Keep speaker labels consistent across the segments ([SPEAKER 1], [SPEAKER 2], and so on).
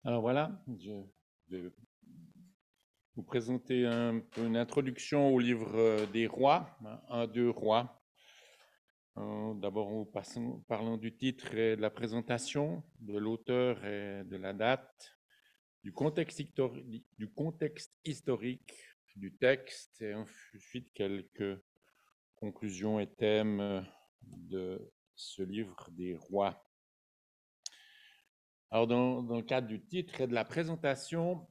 [SPEAKER 1] Alors voilà, je vais vous présenter un peu une introduction au livre des rois, hein, 1, 2 rois. D'abord, parlons du titre et de la présentation, de l'auteur et de la date, du contexte historique du texte, et ensuite quelques conclusions et thèmes de ce livre des rois. Alors, dans le cadre du titre et de la présentation,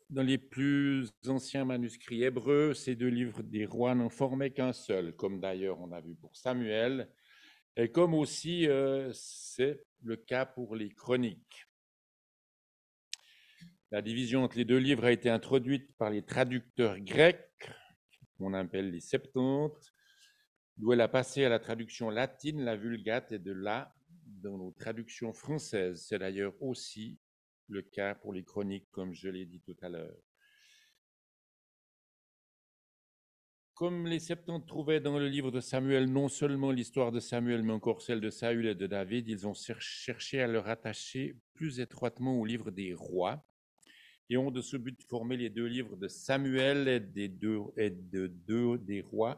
[SPEAKER 1] dans les plus anciens manuscrits hébreux, ces deux livres des rois n'en formaient qu'un seul, comme d'ailleurs on a vu pour Samuel, et comme aussi c'est le cas pour les chroniques. La division entre les deux livres a été introduite par les traducteurs grecs, qu'on appelle les Septante, d'où elle a passé à la traduction latine, la Vulgate, et de là dans nos traductions françaises. C'est d'ailleurs aussi le cas pour les chroniques, comme je l'ai dit tout à l'heure. Comme les Septante trouvaient dans le livre de Samuel non seulement l'histoire de Samuel, mais encore celle de Saül et de David, ils ont cherché à le rattacher plus étroitement au livre des rois et ont de ce but formé les deux livres de Samuel et des rois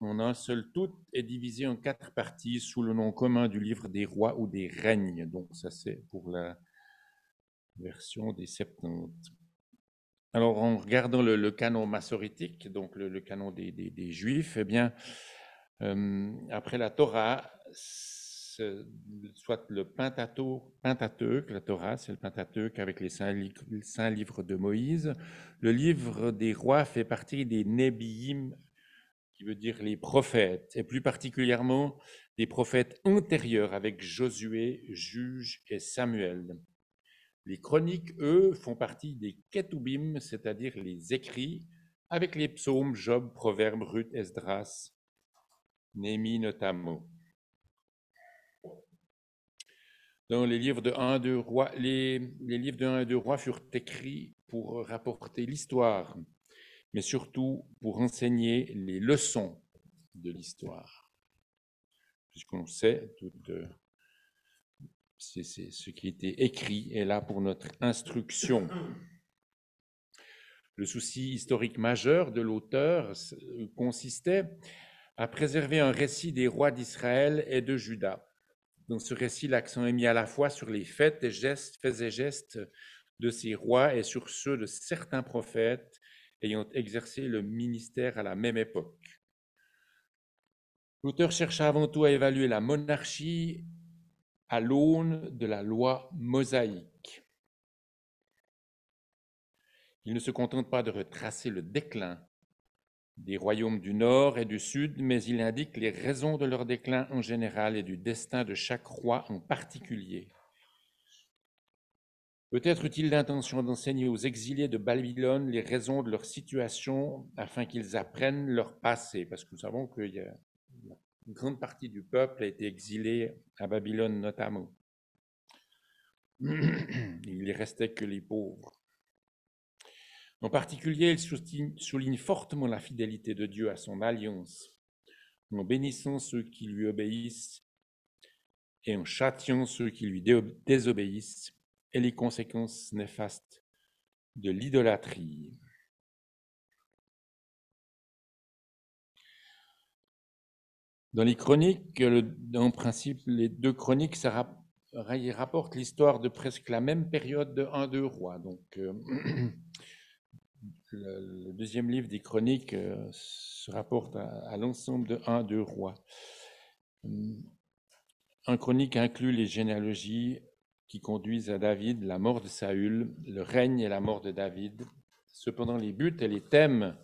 [SPEAKER 1] en un seul tout, est divisé en 4 parties sous le nom commun du livre des rois ou des règnes. Donc ça, c'est pour la version des Septante. Alors, en regardant le canon massorétique, donc le canon des Juifs, eh bien, après la Torah, soit le Pentateuque, la Torah, c'est le Pentateuque avec les 5 livres de Moïse. Le livre des rois fait partie des Nebiim, qui veut dire les prophètes, et plus particulièrement des prophètes antérieurs avec Josué, Juge et Samuel. Les chroniques, eux, font partie des Ketubim, c'est-à-dire les écrits, avec les psaumes, Job, Proverbes, Ruth, Esdras, Néhémie notamment. Dans les livres de 1 et 2 rois, les livres de 1 et 2 rois furent écrits pour rapporter l'histoire, mais surtout pour enseigner les leçons de l'histoire. Puisqu'on sait, c'est ce qui était écrit est là pour notre instruction. Le souci historique majeur de l'auteur consistait à préserver un récit des rois d'Israël et de Juda. Dans ce récit, l'accent est mis à la fois sur les faits et gestes de ces rois et sur ceux de certains prophètes ayant exercé le ministère à la même époque. L'auteur chercha avant tout à évaluer la monarchie à l'aune de la loi mosaïque. Il ne se contente pas de retracer le déclin des royaumes du Nord et du Sud, mais il indique les raisons de leur déclin en général et du destin de chaque roi en particulier. Peut-être eut-il l'intention d'enseigner aux exilés de Babylone les raisons de leur situation afin qu'ils apprennent leur passé, parce que nous savons qu'il y a une grande partie du peuple a été exilée à Babylone notamment. Il ne restait que les pauvres. En particulier, il souligne fortement la fidélité de Dieu à son alliance, en bénissant ceux qui lui obéissent et en châtiant ceux qui lui désobéissent, et les conséquences néfastes de l'idolâtrie. Dans les chroniques, en principe, les deux chroniques, ça rapporte l'histoire de presque la même période de 1-2 rois. Donc, le deuxième livre des chroniques se rapporte à l'ensemble de 1-2 rois. Un chronique inclut les généalogies qui conduisent à David, la mort de Saül, le règne et la mort de David. Cependant, les buts et les thèmes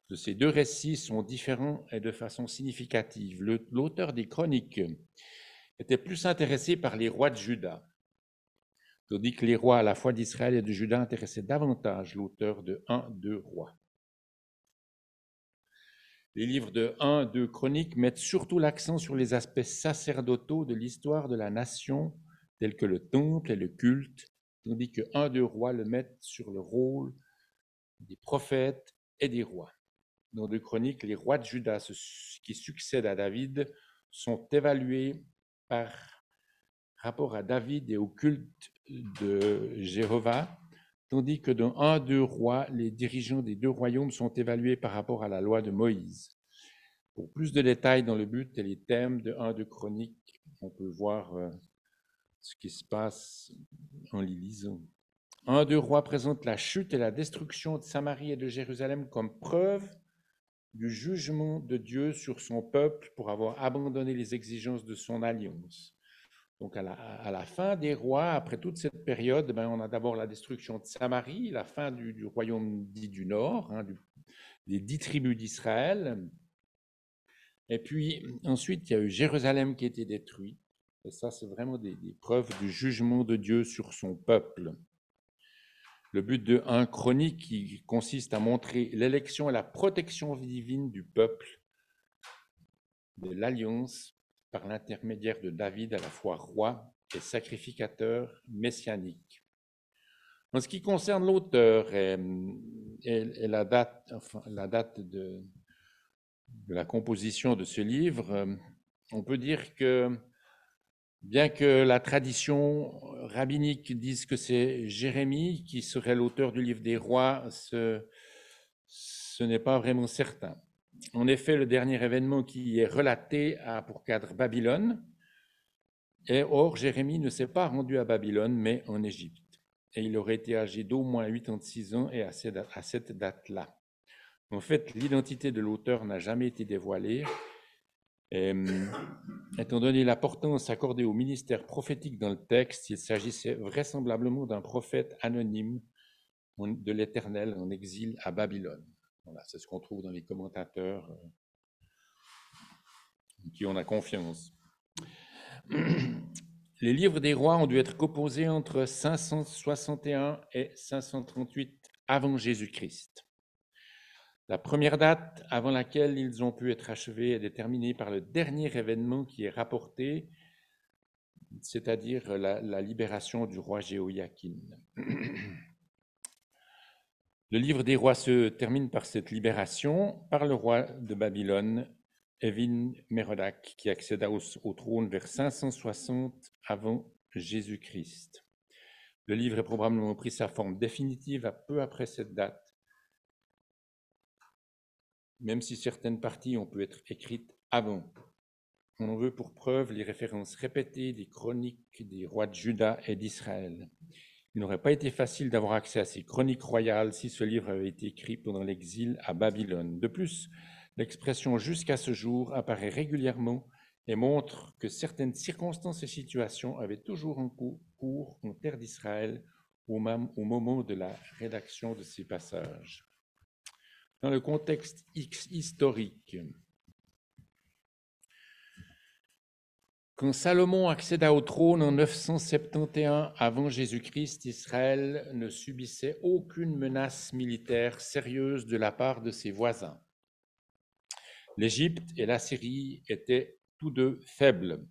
[SPEAKER 1] de ces deux récits sont différents et de façon significative. L'auteur des chroniques était plus intéressé par les rois de Juda, tandis que les rois à la fois d'Israël et de Juda intéressaient davantage l'auteur de 1-2 rois. Les livres de 1-2 chroniques mettent surtout l'accent sur les aspects sacerdotaux de l'histoire de la nation, tels que le temple et le culte, tandis que 1-2 rois le mettent sur le rôle des prophètes et des rois. Dans 2 chroniques, les rois de Juda qui succèdent à David sont évalués par rapport à David et au culte de Jéhovah, tandis que dans 1-2 Rois, les dirigeants des 2 royaumes sont évalués par rapport à la loi de Moïse. Pour plus de détails dans le but et les thèmes de 1-2 Chroniques, on peut voir ce qui se passe en les lisant. 1-2 Rois présente la chute et la destruction de Samarie et de Jérusalem comme preuve du jugement de Dieu sur son peuple pour avoir abandonné les exigences de son alliance. Donc, à la fin des rois, après toute cette période, on a d'abord la destruction de Samarie, la fin du royaume dit du Nord, des 10 tribus d'Israël. Et puis, ensuite, il y a eu Jérusalem qui a été détruit. Et ça, c'est vraiment des preuves du jugement de Dieu sur son peuple. Le but de 1 Chronique qui consiste à montrer l'élection et la protection divine du peuple, de l'alliance, par l'intermédiaire de David, à la fois roi et sacrificateur messianique. En ce qui concerne l'auteur et la date de la composition de ce livre, on peut dire que, bien que la tradition rabbinique dise que c'est Jérémie qui serait l'auteur du livre des rois, ce n'est pas vraiment certain. En effet, le dernier événement qui est relaté a pour cadre Babylone. Et or, Jérémie ne s'est pas rendu à Babylone, mais en Égypte. Et il aurait été âgé d'au moins 86 ans et à cette date-là. En fait, l'identité de l'auteur n'a jamais été dévoilée. Et, étant donné l'importance accordée au ministère prophétique dans le texte, il s'agissait vraisemblablement d'un prophète anonyme de l'Éternel en exil à Babylone. Voilà, c'est ce qu'on trouve dans les commentateurs qui en a confiance. Les livres des rois ont dû être composés entre 561 et 538 avant Jésus-Christ. La première date avant laquelle ils ont pu être achevés est déterminée par le dernier événement qui est rapporté, c'est-à-dire la libération du roi Jéhoïakin. Le livre des rois se termine par cette libération par le roi de Babylone, Évin-Mérodach, qui accéda au trône vers 560 avant Jésus-Christ. Le livre a probablement pris sa forme définitive peu après cette date, même si certaines parties ont pu être écrites avant. On en veut pour preuve les références répétées des chroniques des rois de Juda et d'Israël. Il n'aurait pas été facile d'avoir accès à ces chroniques royales si ce livre avait été écrit pendant l'exil à Babylone. De plus, l'expression « jusqu'à ce jour » apparaît régulièrement et montre que certaines circonstances et situations avaient toujours en cours en terre d'Israël au moment de la rédaction de ces passages. Dans le contexte historique, quand Salomon accéda au trône en 971 avant Jésus-Christ, Israël ne subissait aucune menace militaire sérieuse de la part de ses voisins. L'Égypte et la Syrie étaient tous deux faibles.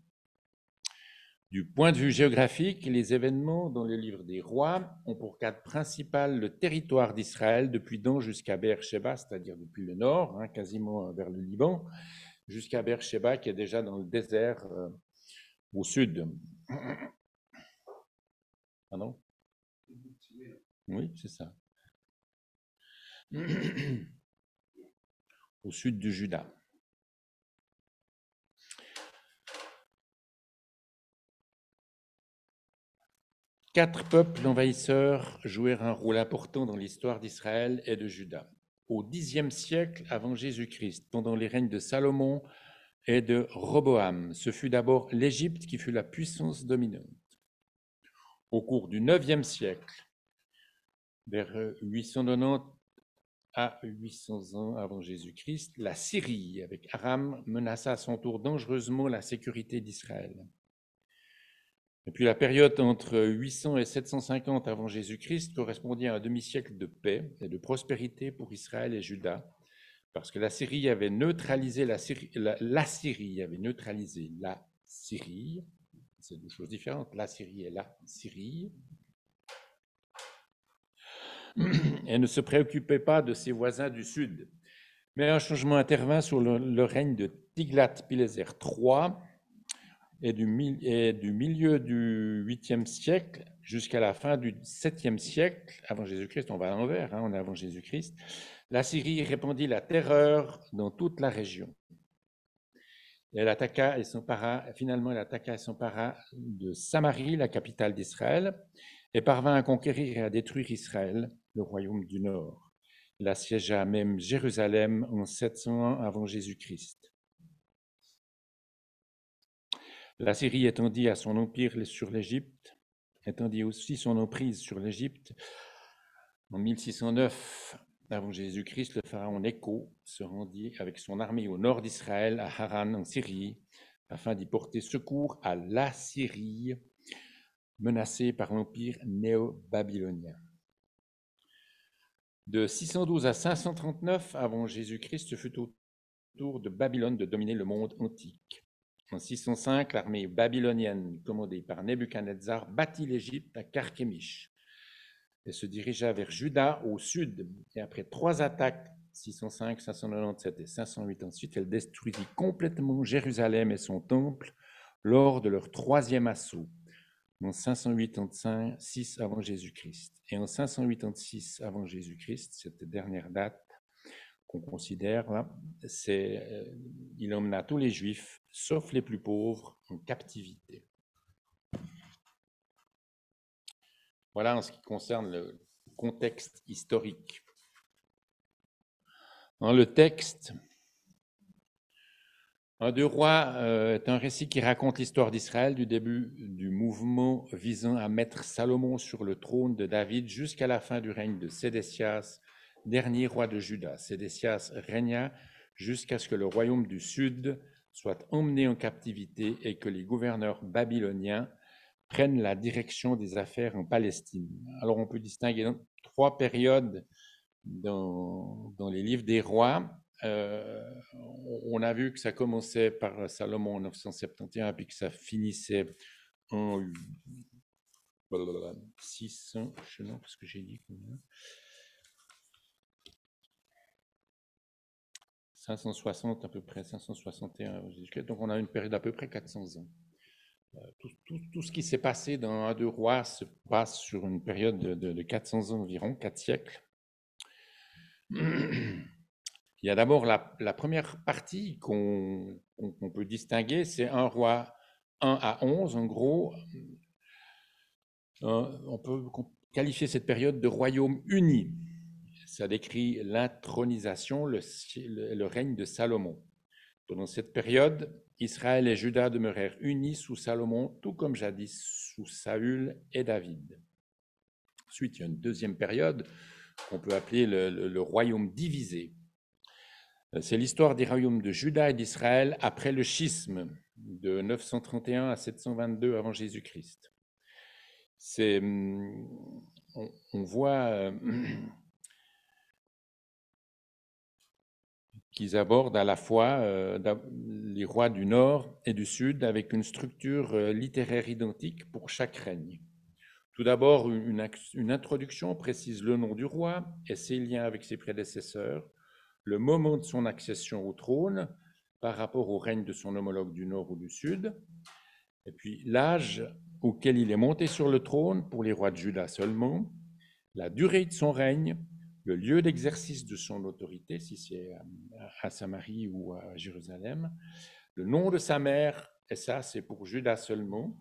[SPEAKER 1] Du point de vue géographique, les événements dans le livre des rois ont pour cadre principal le territoire d'Israël depuis Dan jusqu'à Beer-Sheba, c'est-à-dire depuis le nord, quasiment vers le Liban, jusqu'à Beer-Sheba qui est déjà dans le désert au sud. Ah non? Oui, c'est ça. Au sud du Juda. Quatre peuples envahisseurs jouèrent un rôle important dans l'histoire d'Israël et de Juda. Au Xe siècle avant Jésus-Christ, pendant les règnes de Salomon et de Roboam, ce fut d'abord l'Égypte qui fut la puissance dominante. Au cours du IXe siècle, vers 890 à 800 ans avant Jésus-Christ, la Syrie, avec Aram, menaça à son tour dangereusement la sécurité d'Israël. Et puis la période entre 800 et 750 avant Jésus-Christ correspondait à un demi-siècle de paix et de prospérité pour Israël et Juda, parce que la Syrie avait neutralisé c'est deux choses différentes, la Syrie et la Syrie, et ne se préoccupait pas de ses voisins du sud. Mais un changement intervint sous le règne de Tiglath-Pileser III, et du milieu du 8e siècle jusqu'à la fin du 7e siècle, avant Jésus-Christ, on va à l'envers, on est avant Jésus-Christ, la Syrie répandit la terreur dans toute la région. Elle attaqua et s'empara de Samarie, la capitale d'Israël, et parvint à conquérir et à détruire Israël, le royaume du Nord. Il assiégea même Jérusalem en 700 avant Jésus-Christ. La Syrie étendit à son empire sur l'Égypte, étendit aussi son emprise sur l'Égypte. En 1609 avant Jésus-Christ, le pharaon Nécho se rendit avec son armée au nord d'Israël, à Haran, en Syrie, afin d'y porter secours à l'Assyrie, menacée par l'empire néo-babylonien. De 612 à 539 avant Jésus-Christ, ce fut au tour de Babylone de dominer le monde antique. En 605, l'armée babylonienne, commandée par Nebuchadnezzar, battit l'Égypte à Carchemish et se dirigea vers Juda au sud. Et après 3 attaques, 605, 597 et 508 ensuite, elle détruisit complètement Jérusalem et son temple lors de leur 3e assaut, en 586 avant Jésus-Christ. Et en 586 avant Jésus-Christ, cette dernière date qu'on considère, là, il emmena tous les Juifs, sauf les plus pauvres, en captivité. Voilà en ce qui concerne le contexte historique. Dans le texte, 1 2 Rois est un récit qui raconte l'histoire d'Israël du début du mouvement visant à mettre Salomon sur le trône de David jusqu'à la fin du règne de Sédécias, dernier roi de Juda. Sédécias régna jusqu'à ce que le royaume du Sud soit emmené en captivité et que les gouverneurs babyloniens prennent la direction des affaires en Palestine. Alors on peut distinguer 3 périodes dans les livres des rois. On a vu que ça commençait par Salomon en 971 puis que ça finissait en 600, je ne sais pas ce que j'ai dit. 560 à peu près, 561. Donc on a une période d'à peu près 400 ans. Tout ce qui s'est passé dans 1 2 Rois se passe sur une période de 400 ans environ, 4 siècles. Il y a d'abord la première partie qu'on peut distinguer, c'est 1 Roi 1 à 11, en gros. On peut qualifier cette période de royaume uni. Ça décrit l'intronisation, le règne de Salomon. Pendant cette période, Israël et Juda demeurèrent unis sous Salomon, tout comme jadis sous Saül et David. Ensuite, il y a une deuxième période qu'on peut appeler le royaume divisé. C'est l'histoire des royaumes de Juda et d'Israël après le schisme de 931 à 722 avant Jésus-Christ. On voit qu'ils abordent à la fois les rois du Nord et du Sud avec une structure littéraire identique pour chaque règne. Tout d'abord, une introduction précise le nom du roi et ses liens avec ses prédécesseurs, le moment de son accession au trône par rapport au règne de son homologue du Nord ou du Sud, et puis l'âge auquel il est monté sur le trône pour les rois de Juda seulement, la durée de son règne, le lieu d'exercice de son autorité, si c'est à Samarie ou à Jérusalem, le nom de sa mère, et ça c'est pour Juda seulement.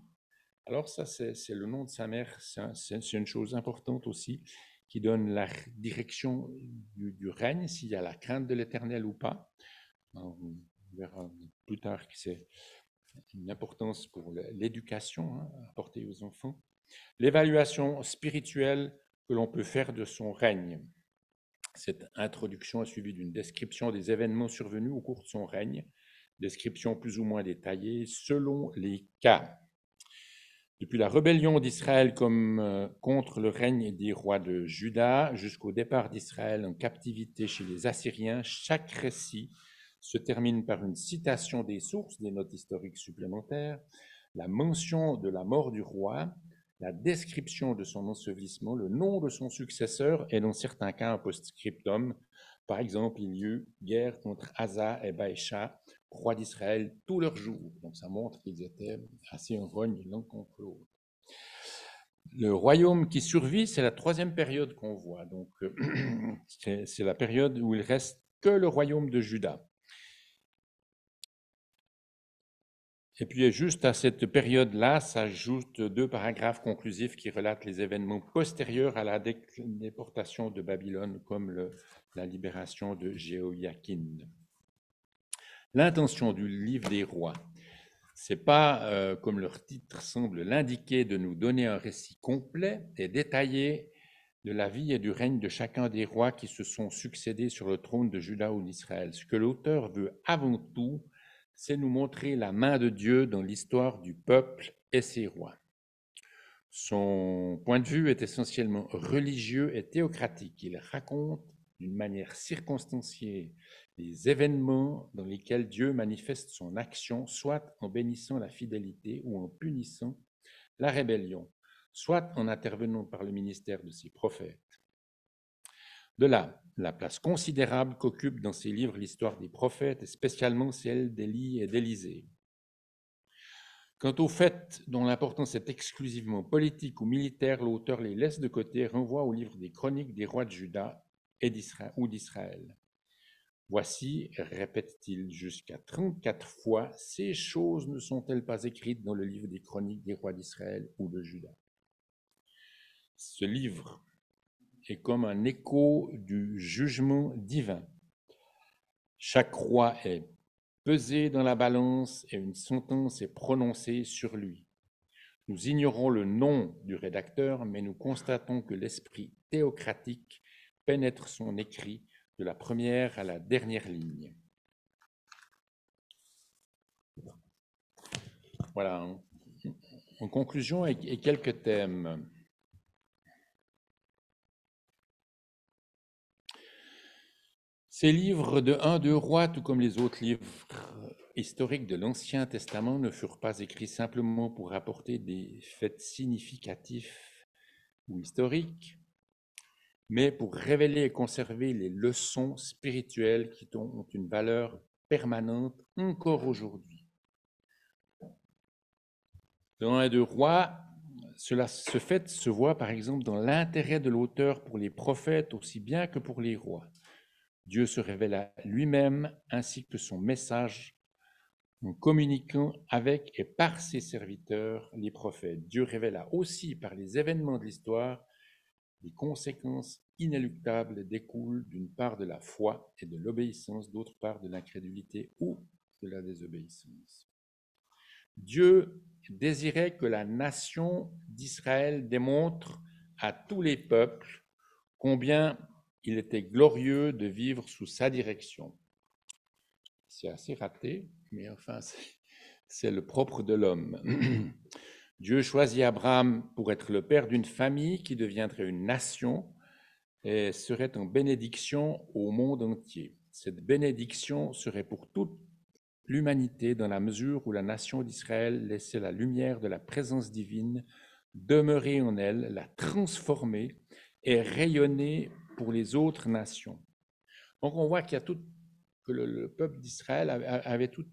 [SPEAKER 1] Alors ça c'est le nom de sa mère, c'est une chose importante aussi, qui donne la direction du règne, s'il y a la crainte de l'Éternel ou pas. On verra plus tard que c'est une importance pour l'éducation apportée aux enfants. L'évaluation spirituelle que l'on peut faire de son règne. Cette introduction est suivie d'une description des événements survenus au cours de son règne, description plus ou moins détaillée selon les cas. Depuis la rébellion d'Israël contre le règne des rois de Juda jusqu'au départ d'Israël en captivité chez les Assyriens, chaque récit se termine par une citation des sources, des notes historiques supplémentaires, la mention de la mort du roi, la description de son ensevelissement, le nom de son successeur et dans certains cas un post-scriptum Par exemple, il y eut guerre contre Asa et Baïcha, rois d'Israël, tous leurs jours. Donc ça montre qu'ils étaient assez en rogne l'un contre l'autre. Le royaume qui survit, c'est la troisième période qu'on voit. Donc c'est la période où il reste que le royaume de Juda. Et puis, juste à cette période-là, s'ajoutent deux paragraphes conclusifs qui relatent les événements postérieurs à la déportation de Babylone, comme la libération de Jéhoïakin. L'intention du livre des rois, c'est pas, comme leur titre semble l'indiquer, de nous donner un récit complet et détaillé de la vie et du règne de chacun des rois qui se sont succédés sur le trône de Juda ou d'Israël. Ce que l'auteur veut avant tout, c'est nous montrer la main de Dieu dans l'histoire du peuple et ses rois. Son point de vue est essentiellement religieux et théocratique. Il raconte d'une manière circonstanciée les événements dans lesquels Dieu manifeste son action, soit en bénissant la fidélité ou en punissant la rébellion, soit en intervenant par le ministère de ses prophètes. De là, la place considérable qu'occupe dans ses livres l'histoire des prophètes, et spécialement celle d'Élie et d'Élisée. Quant aux faits dont l'importance est exclusivement politique ou militaire, l'auteur les laisse de côté et renvoie au livre des chroniques des rois de Juda ou d'Israël. Voici, répète-t-il jusqu'à 34 fois, ces choses ne sont-elles pas écrites dans le livre des chroniques des rois d'Israël ou de Juda? Ce livre est comme un écho du jugement divin. Chaque roi est pesé dans la balance et une sentence est prononcée sur lui. Nous ignorons le nom du rédacteur, mais nous constatons que l'esprit théocratique pénètre son écrit de la première à la dernière ligne. Voilà. En conclusion, et quelques thèmes. Ces livres de 1-2 rois, tout comme les autres livres historiques de l'Ancien Testament, ne furent pas écrits simplement pour rapporter des faits significatifs ou historiques, mais pour révéler et conserver les leçons spirituelles qui ont une valeur permanente encore aujourd'hui. Dans 1-2 rois, ce fait se voit par exemple dans l'intérêt de l'auteur pour les prophètes aussi bien que pour les rois. Dieu se révèle à lui-même ainsi que son message en communiquant avec et par ses serviteurs, les prophètes. Dieu révéla aussi par les événements de l'histoire les conséquences inéluctables découlent d'une part de la foi et de l'obéissance, d'autre part de l'incrédulité ou de la désobéissance. Dieu désirait que la nation d'Israël démontre à tous les peuples combien il était glorieux de vivre sous sa direction. C'est assez raté, mais enfin, c'est le propre de l'homme. Dieu choisit Abraham pour être le père d'une famille qui deviendrait une nation et serait en bénédiction au monde entier. Cette bénédiction serait pour toute l'humanité dans la mesure où la nation d'Israël laissait la lumière de la présence divine demeurer en elle, la transformer et rayonner pour les autres nations. Donc on voit qu'il y a que le peuple d'Israël avait tout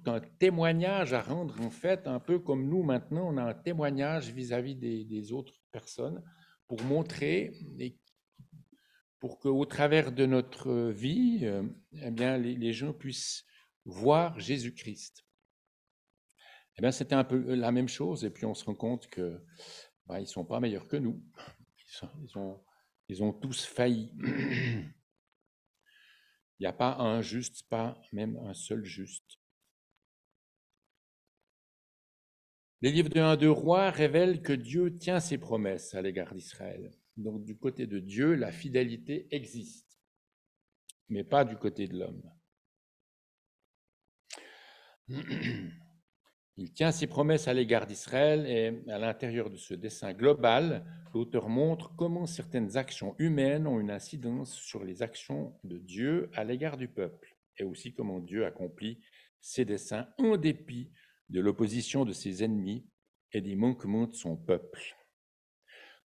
[SPEAKER 1] un témoignage à rendre, en fait, un peu comme nous maintenant, on a un témoignage vis-à-vis des autres personnes pour montrer, pour qu'au travers de notre vie, eh bien, les gens puissent voir Jésus-Christ. Eh bien, c'était un peu la même chose, et puis on se rend compte que ils ne sont pas meilleurs que nous. Ils ont tous failli. Il n'y a pas un juste, pas même un seul juste. Les livres de 1-2 rois révèlent que Dieu tient ses promesses à l'égard d'Israël. Donc du côté de Dieu, la fidélité existe, mais pas du côté de l'homme. Il tient ses promesses à l'égard d'Israël et à l'intérieur de ce dessin global, l'auteur montre comment certaines actions humaines ont une incidence sur les actions de Dieu à l'égard du peuple, et aussi comment Dieu accomplit ses desseins en dépit de l'opposition de ses ennemis et des manquements de son peuple.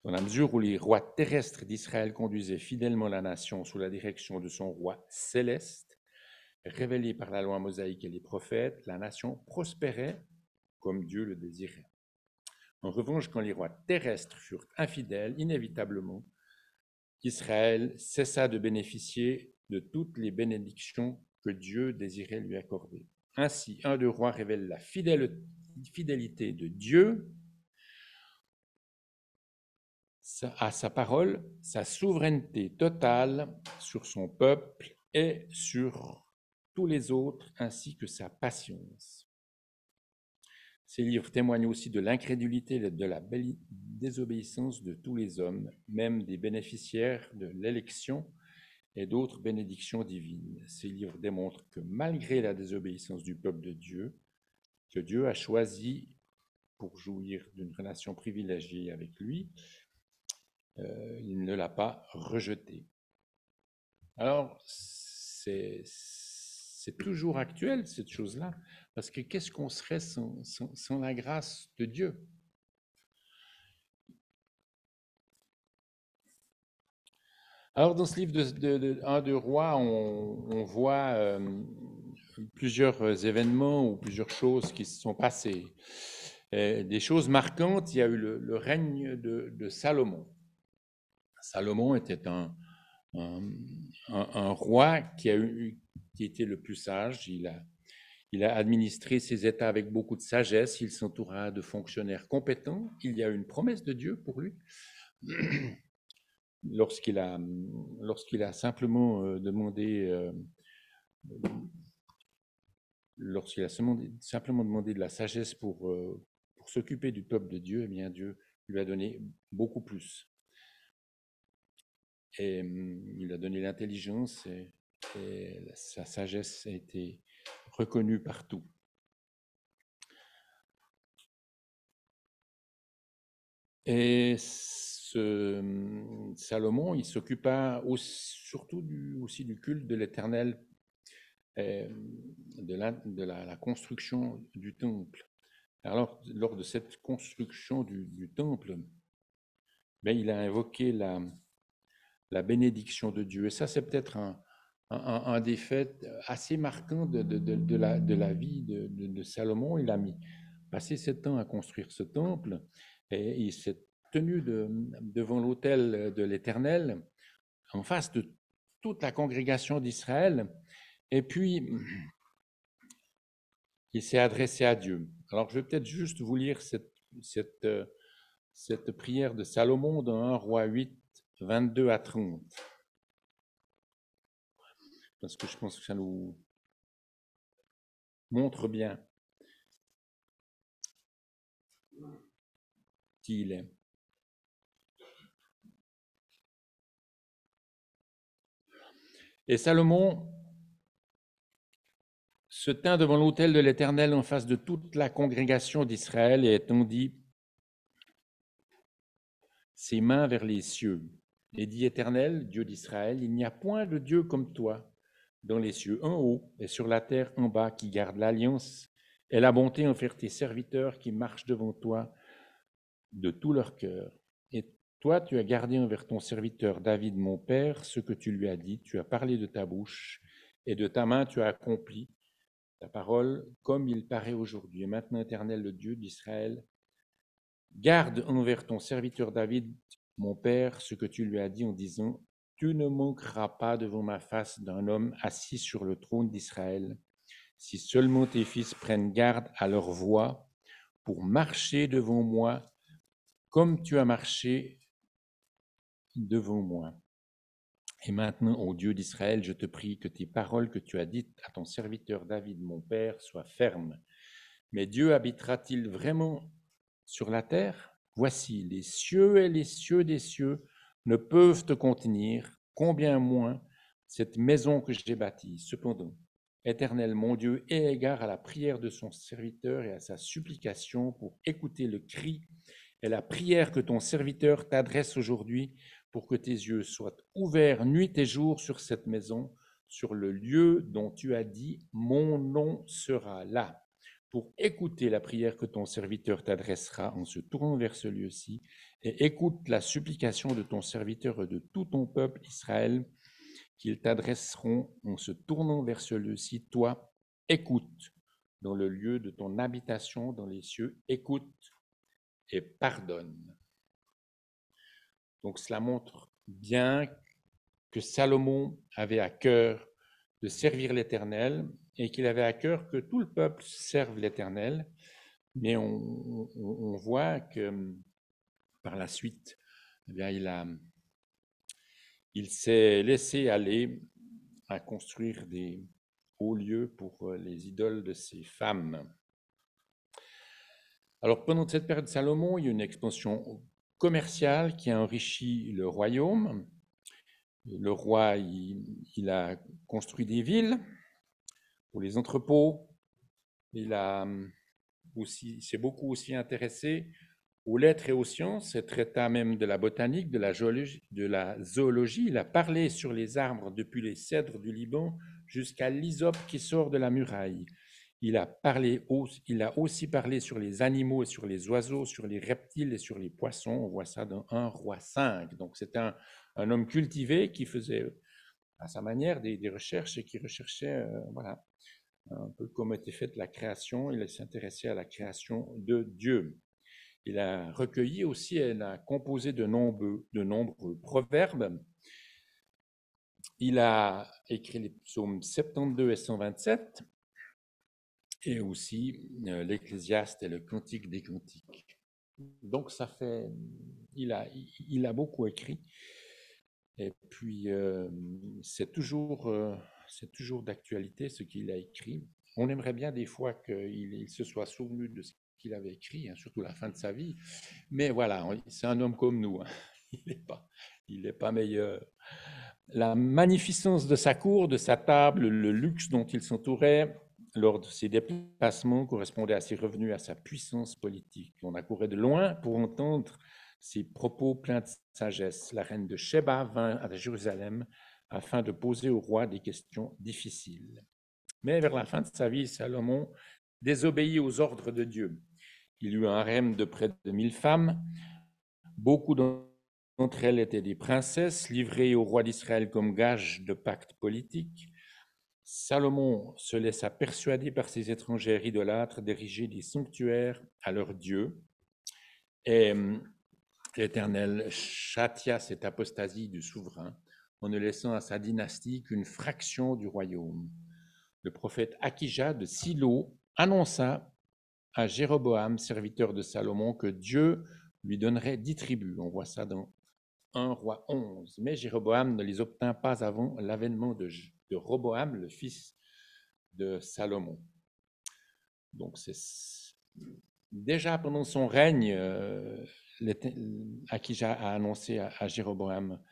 [SPEAKER 1] Dans la mesure où les rois terrestres d'Israël conduisaient fidèlement la nation sous la direction de son roi céleste, révélé par la loi mosaïque et les prophètes, la nation prospérait comme Dieu le désirait. En revanche, quand les rois terrestres furent infidèles, inévitablement, Israël cessa de bénéficier de toutes les bénédictions que Dieu désirait lui accorder. Ainsi, 1 Rois révèle la fidélité de Dieu à sa parole, sa souveraineté totale sur son peuple et sur tous les autres, ainsi que sa patience. Ces livres témoignent aussi de l'incrédulité et de la désobéissance de tous les hommes, même des bénéficiaires de l'élection et d'autres bénédictions divines. Ces livres démontrent que malgré la désobéissance du peuple de Dieu, que Dieu a choisi pour jouir d'une relation privilégiée avec lui, il ne l'a pas rejeté. Alors, c'est toujours actuel, cette chose-là, parce que qu'est-ce qu'on serait sans la grâce de Dieu? Alors, dans ce livre de 1 Rois, on voit plusieurs événements ou plusieurs choses qui se sont passées. Des choses marquantes, il y a eu le règne de Salomon. Salomon était un roi qui était le plus sage. Il a administré ses États avec beaucoup de sagesse. Il s'entoura de fonctionnaires compétents. Il y a eu une promesse de Dieu pour lui. Lorsqu'il a simplement demandé de la sagesse pour s'occuper du peuple de Dieu, eh bien Dieu lui a donné beaucoup plus. Et il a donné l'intelligence et sa sagesse a été reconnue partout. Et Salomon, il s'occupa surtout aussi du culte de l'Éternel, de la construction du temple. Alors, lors de cette construction du temple, il a invoqué la bénédiction de Dieu. Et ça, c'est peut-être un des faits assez marquants de la vie de Salomon. Il a passé 7 ans à construire ce temple et il s'est tenu devant l'autel de l'Éternel en face de toute la congrégation d'Israël. Et puis, il s'est adressé à Dieu. Alors, je vais peut-être juste vous lire cette prière de Salomon dans 1 Roi 8, 22 à 30. Parce que je pense que ça nous montre bien qui il est. Et Salomon se tint devant l'autel de l'Éternel en face de toute la congrégation d'Israël et étendit ses mains vers les cieux. Et dit: Éternel, Dieu d'Israël, il n'y a point de Dieu comme toi, dans les cieux en haut et sur la terre en bas, qui garde l'alliance et la bonté envers tes serviteurs qui marchent devant toi de tout leur cœur. Et toi, tu as gardé envers ton serviteur David, mon père, ce que tu lui as dit. Tu as parlé de ta bouche et de ta main tu as accompli ta parole comme il paraît aujourd'hui. Et maintenant, Éternel, le Dieu d'Israël, garde envers ton serviteur David, mon père, ce que tu lui as dit en disant: tu ne manqueras pas devant ma face d'un homme assis sur le trône d'Israël, si seulement tes fils prennent garde à leur voie pour marcher devant moi comme tu as marché devant moi. Et maintenant, ô Dieu d'Israël, je te prie que tes paroles que tu as dites à ton serviteur David, mon père, soient fermes. Mais Dieu habitera-t-il vraiment sur la terre? Voici, les cieux et les cieux des cieux ne peuvent te contenir, combien moins cette maison que j'ai bâtie. Cependant, Éternel, mon Dieu, aie égard à la prière de son serviteur et à sa supplication pour écouter le cri et la prière que ton serviteur t'adresse aujourd'hui, pour que tes yeux soient ouverts nuit et jour sur cette maison, sur le lieu dont tu as dit: mon nom sera là, pour écouter la prière que ton serviteur t'adressera en se tournant vers ce lieu-ci, et écoute la supplication de ton serviteur et de tout ton peuple Israël, qu'ils t'adresseront en se tournant vers ce lieu-ci. Toi, écoute dans le lieu de ton habitation dans les cieux, écoute et pardonne. Donc cela montre bien que Salomon avait à cœur de servir l'Éternel et qu'il avait à cœur que tout le peuple serve l'Éternel. Mais on voit que par la suite, eh bien, il s'est laissé aller à construire des hauts lieux pour les idoles de ses femmes. Alors pendant cette période de Salomon, il y a une expansion commerciale qui a enrichi le royaume. Le roi, il a construit des villes pour les entrepôts. Il s'est beaucoup aussi intéressé aux lettres et aux sciences, et traita même de la botanique, de la zoologie. Il a parlé sur les arbres depuis les cèdres du Liban jusqu'à l'hysope qui sort de la muraille. Il a aussi parlé sur les animaux et sur les oiseaux, sur les reptiles et sur les poissons. On voit ça dans 1 Roi 5. Donc c'est un homme cultivé qui faisait à sa manière des recherches et qui recherchait, voilà, un peu comme était faite la création. Il s'intéressait à la création de Dieu. Il a recueilli aussi, il a composé de nombreux proverbes. Il a écrit les psaumes 72 et 127, et aussi l'Ecclésiaste et le Cantique des Cantiques. Donc il a beaucoup écrit, et puis c'est toujours d'actualité ce qu'il a écrit. On aimerait bien des fois qu'il se soit souvenu de ce qu'il avait écrit, hein, surtout la fin de sa vie, mais voilà, c'est un homme comme nous, hein. Il n'est pas meilleur. La magnificence de sa cour, de sa table, le luxe dont il s'entourait lors de ses déplacements correspondait à ses revenus, à sa puissance politique. On accourait de loin pour entendre ses propos pleins de sagesse. La reine de Sheba vint à Jérusalem afin de poser au roi des questions difficiles. Mais vers la fin de sa vie, Salomon désobéit aux ordres de Dieu. Il eut un harem de près de 1000 femmes. Beaucoup d'entre elles étaient des princesses livrées au roi d'Israël comme gage de pacte politique. Salomon se laissa persuader par ces étrangères idolâtres d'ériger des sanctuaires à leur Dieu. Et l'Éternel châtia cette apostasie du souverain en ne laissant à sa dynastie qu'une fraction du royaume. Le prophète Akija de Silo annonça à Jéroboam, serviteur de Salomon, que Dieu lui donnerait 10 tribus. On voit ça dans 1 Roi 11. Mais Jéroboam ne les obtint pas avant l'avènement de Roboam, le fils de Salomon. Donc, déjà pendant son règne, Akija a annoncé à Jéroboam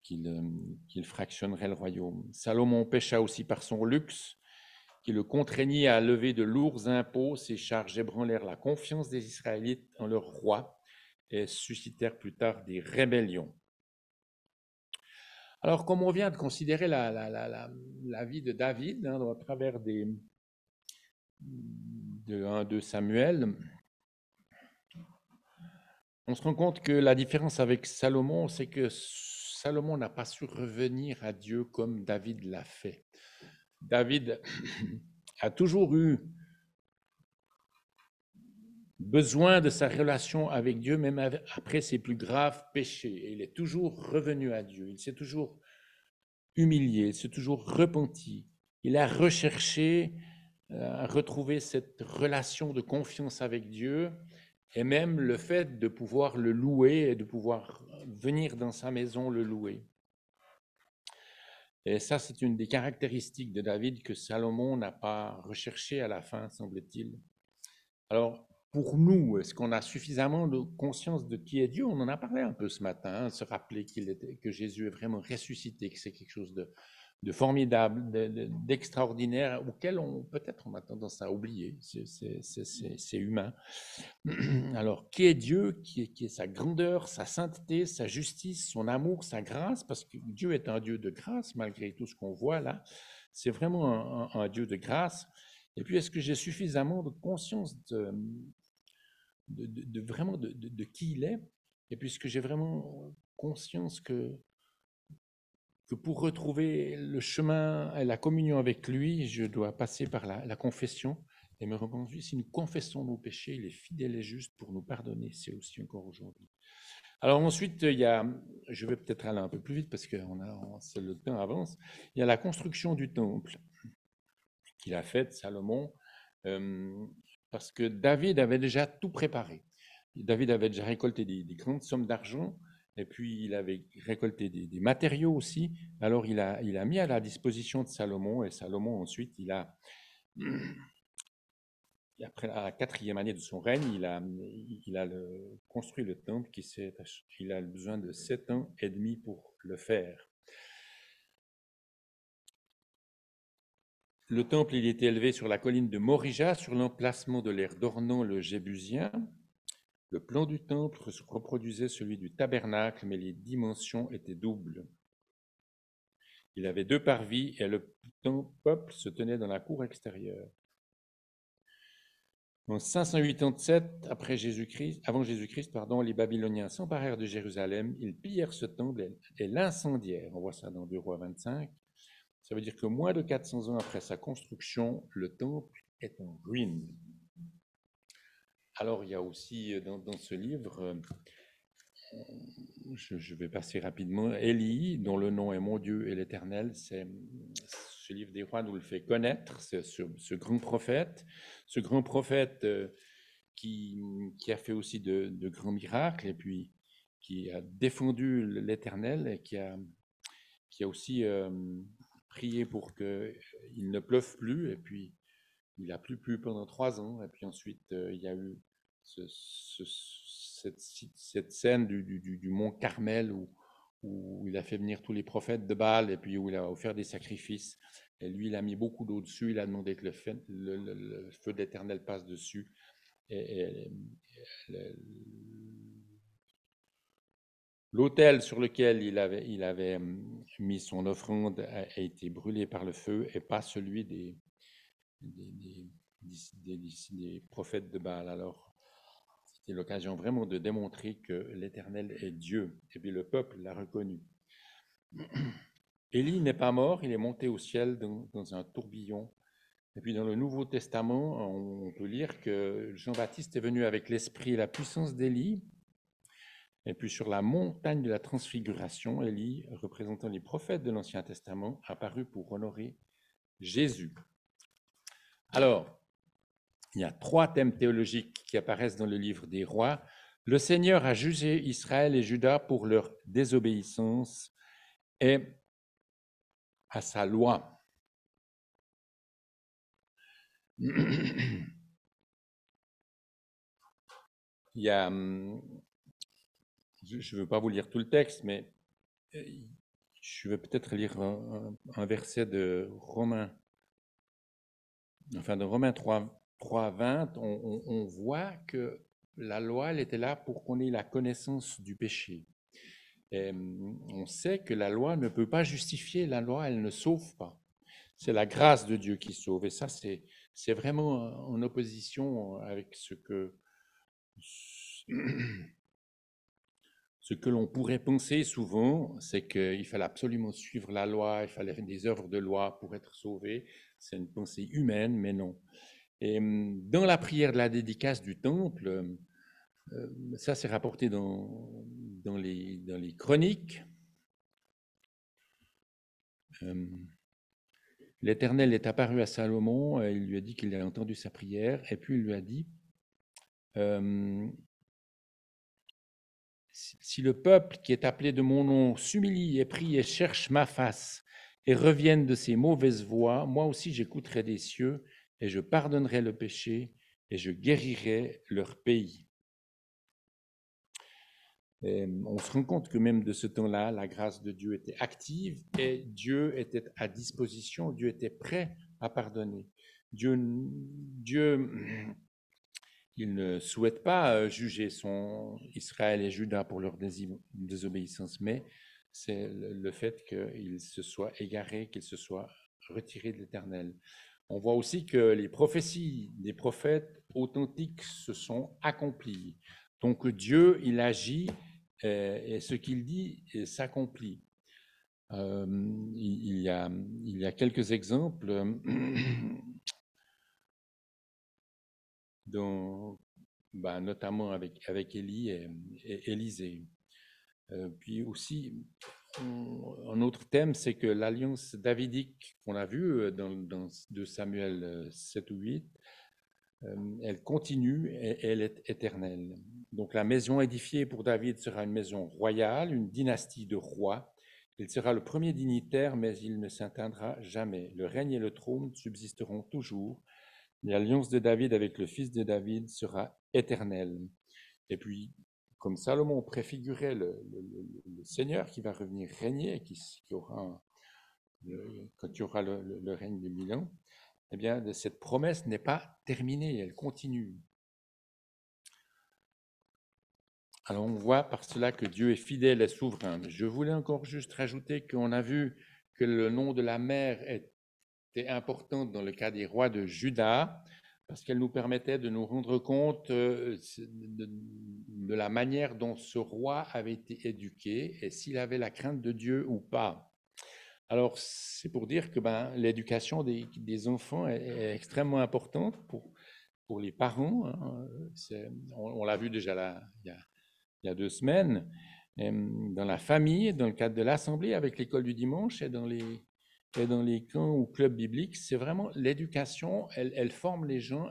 [SPEAKER 1] qu'il fractionnerait le royaume. Salomon pécha aussi par son luxe, qui le contraignit à lever de lourds impôts. Ces charges ébranlèrent la confiance des Israélites en leur roi et suscitèrent plus tard des rébellions. Alors, comme on vient de considérer la vie de David, hein, à travers de 1, 2 Samuel, on se rend compte que la différence avec Salomon, c'est que Salomon n'a pas su revenir à Dieu comme David l'a fait. David a toujours eu besoin de sa relation avec Dieu, même après ses plus graves péchés. Et il est toujours revenu à Dieu. Il s'est toujours humilié, il s'est toujours repenti. Il a recherché à retrouver cette relation de confiance avec Dieu, et même le fait de pouvoir le louer et de pouvoir venir dans sa maison le louer. Et ça, c'est une des caractéristiques de David que Salomon n'a pas recherché à la fin, semble-t-il. Alors, pour nous, est-ce qu'on a suffisamment de conscience de qui est Dieu? On en a parlé un peu ce matin, hein, se rappeler que Jésus est vraiment ressuscité, que c'est quelque chose de formidable, d'extraordinaire, auquel peut-être on a tendance à oublier, c'est humain. Alors, qui est Dieu? Qui est sa grandeur, sa sainteté, sa justice, son amour, sa grâce? Parce que Dieu est un Dieu de grâce, malgré tout ce qu'on voit là. C'est vraiment un Dieu de grâce. Et puis, est-ce que j'ai suffisamment de conscience vraiment de qui il est? Et puis, est-ce que j'ai vraiment conscience que pour retrouver le chemin et la communion avec lui, je dois passer par la confession et me repentir. Si nous confessons nos péchés, il est fidèle et juste pour nous pardonner, c'est aussi encore aujourd'hui. Alors ensuite, je vais peut-être aller un peu plus vite parce que le temps avance, il y a la construction du temple qu'il a faite, Salomon, parce que David avait déjà tout préparé. David avait déjà récolté des grandes sommes d'argent, et puis il avait récolté des matériaux aussi. Alors il a mis à la disposition de Salomon, et Salomon ensuite, après la 4e année de son règne, il a construit le temple il a besoin de 7 ans et demi pour le faire. Le temple, il était élevé sur la colline de Morija, sur l'emplacement de l'aire d'Ornan le Jébusien. Le plan du temple reproduisait celui du tabernacle, mais les dimensions étaient doubles. Il avait 2 parvis et le peuple se tenait dans la cour extérieure. En 587 avant Jésus-Christ, les Babyloniens s'emparèrent de Jérusalem, ils pillèrent ce temple et l'incendièrent. On voit ça dans 2 Rois 25. Ça veut dire que moins de 400 ans après sa construction, le temple est en ruine. Alors, il y a aussi dans ce livre, je vais passer rapidement, Élie, dont le nom est Mon Dieu et l'Éternel. Ce livre des rois nous le fait connaître, ce grand prophète. Ce grand prophète qui a fait aussi de grands miracles et puis qui a défendu l'Éternel et qui a aussi prié pour qu'il ne pleuve plus. Et puis, il n'a plus plu pendant 3 ans. Et puis ensuite, il y a eu cette scène du mont Carmel où il a fait venir tous les prophètes de Baal et puis où il a offert des sacrifices. Et lui, il a mis beaucoup d'eau dessus. Il a demandé que le feu de l'Éternel passe dessus. Et l'autel sur lequel il avait mis son offrande a été brûlé par le feu et pas celui des prophètes de Baal. Alors, c'était l'occasion vraiment de démontrer que l'Éternel est Dieu. Et puis le peuple l'a reconnu. Élie n'est pas mort, il est monté au ciel dans un tourbillon. Et puis dans le Nouveau Testament, on peut lire que Jean-Baptiste est venu avec l'esprit et la puissance d'Élie. Et puis sur la montagne de la transfiguration, Élie, représentant les prophètes de l'Ancien Testament, apparut pour honorer Jésus. Alors, il y a 3 thèmes théologiques qui apparaissent dans le livre des rois. Le Seigneur a jugé Israël et Juda pour leur désobéissance et à sa loi. Il y a, je ne veux pas vous lire tout le texte, mais je vais peut-être lire un verset de Romains 3, 20. On voit que la loi, elle était là pour qu'on ait la connaissance du péché. Et on sait que la loi ne peut pas justifier, la loi, elle ne sauve pas. C'est la grâce de Dieu qui sauve. Et ça, c'est vraiment en opposition avec ce que l'on pourrait penser souvent, c'est qu'il fallait absolument suivre la loi, il fallait faire des œuvres de loi pour être sauvé. C'est une pensée humaine, mais non. Et dans la prière de la dédicace du temple, ça c'est rapporté dans les chroniques. L'Éternel est apparu à Salomon, il lui a dit qu'il avait entendu sa prière, et puis il lui a dit, si le peuple qui est appelé de mon nom s'humilie et prie et cherche ma face et revienne de ses mauvaises voies, moi aussi j'écouterai des cieux et je pardonnerai le péché et je guérirai leur pays. Et on se rend compte que même de ce temps-là, la grâce de Dieu était active et Dieu était à disposition, Dieu était prêt à pardonner. Dieu il ne souhaite pas juger Israël et Juda pour leur désobéissance, mais c'est le fait qu'ils se soient égarés, qu'ils se soient retirés de l'Éternel. on voit aussi que les prophéties des prophètes authentiques se sont accomplies. Donc Dieu, il agit et ce qu'il dit s'accomplit. Il y a quelques exemples dont, notamment avec Élie et Élisée. Puis aussi, un autre thème, c'est que l'alliance davidique qu'on a vue dans 2 Samuel 7 ou 8, elle continue et elle est éternelle. Donc la maison édifiée pour David sera une maison royale, une dynastie de rois. Il sera le premier dignitaire, mais il ne s'éteindra jamais. Le règne et le trône subsisteront toujours. L'alliance de David avec le fils de David sera éternelle. Et puis, comme Salomon préfigurait le Seigneur qui va revenir régner, quand il y aura le règne de 1000 ans, eh bien, cette promesse n'est pas terminée, elle continue. Alors, on voit par cela que Dieu est fidèle et souverain. Je voulais encore juste rajouter qu'on a vu que le nom de la mère était important dans le cas des rois de Juda, parce qu'elle nous permettait de nous rendre compte de la manière dont ce roi avait été éduqué et s'il avait la crainte de Dieu ou pas. Alors, c'est pour dire que l'éducation des enfants est extrêmement importante pour les parents. Hein. On l'a vu déjà il y a 2 semaines, dans la famille, dans le cadre de l'Assemblée, avec l'école du dimanche et dans les camps ou clubs bibliques. C'est vraiment l'éducation, elle forme les gens,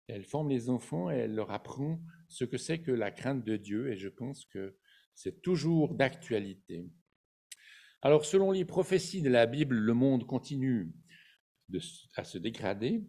[SPEAKER 1] elle forme les enfants et elle leur apprend ce que c'est que la crainte de Dieu. Et je pense que c'est toujours d'actualité. Alors, selon les prophéties de la Bible, le monde continue à se dégrader.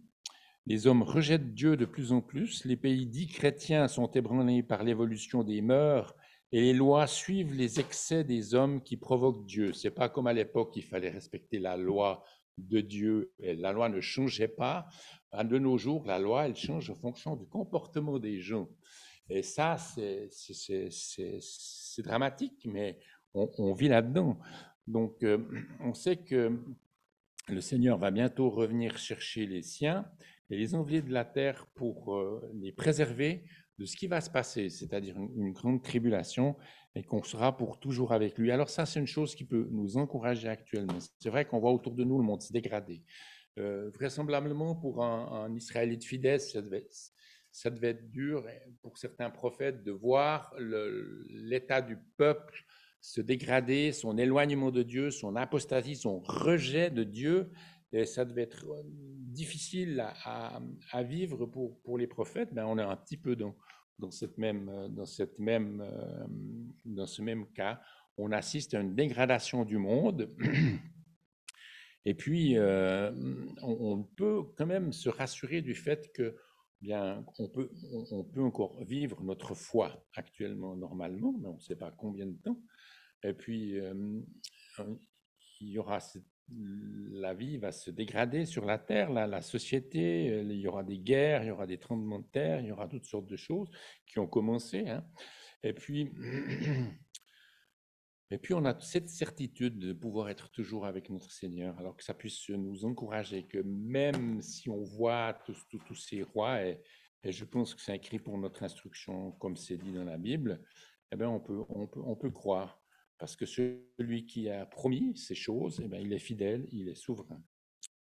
[SPEAKER 1] Les hommes rejettent Dieu de plus en plus. Les pays dits chrétiens sont ébranlés par l'évolution des mœurs et les lois suivent les excès des hommes qui provoquent Dieu. C'est pas comme à l'époque, il fallait respecter la loi de Dieu et la loi ne changeait pas. De nos jours, la loi, elle change en fonction du comportement des gens. Et ça, c'est dramatique, mais on vit là-dedans. Donc, on sait que le Seigneur va bientôt revenir chercher les siens et les enlever de la terre pour les préserver de ce qui va se passer, c'est-à-dire une grande tribulation, et qu'on sera pour toujours avec lui. Alors ça, c'est une chose qui peut nous encourager actuellement. C'est vrai qu'on voit autour de nous le monde se dégrader. Vraisemblablement, pour un Israélite fidèle, ça devait être dur pour certains prophètes de voir l'état du peuple se dégrader, son éloignement de Dieu, son apostasie, son rejet de Dieu. Et ça devait être difficile à vivre pour les prophètes. On est un petit peu dans ce même cas. On assiste à une dégradation du monde. Et puis, on peut quand même se rassurer du fait que on peut encore vivre notre foi actuellement, normalement, mais on ne sait pas combien de temps. Et puis, la vie va se dégrader sur la Terre, la société, il y aura des guerres, il y aura des tremblements de terre, il y aura toutes sortes de choses qui ont commencé. Hein. Et puis, on a cette certitude de pouvoir être toujours avec notre Seigneur, alors que ça puisse nous encourager, que même si on voit tous ces rois, et je pense que c'est écrit pour notre instruction, comme c'est dit dans la Bible, on peut croire. Parce que celui qui a promis ces choses, il est fidèle, il est souverain.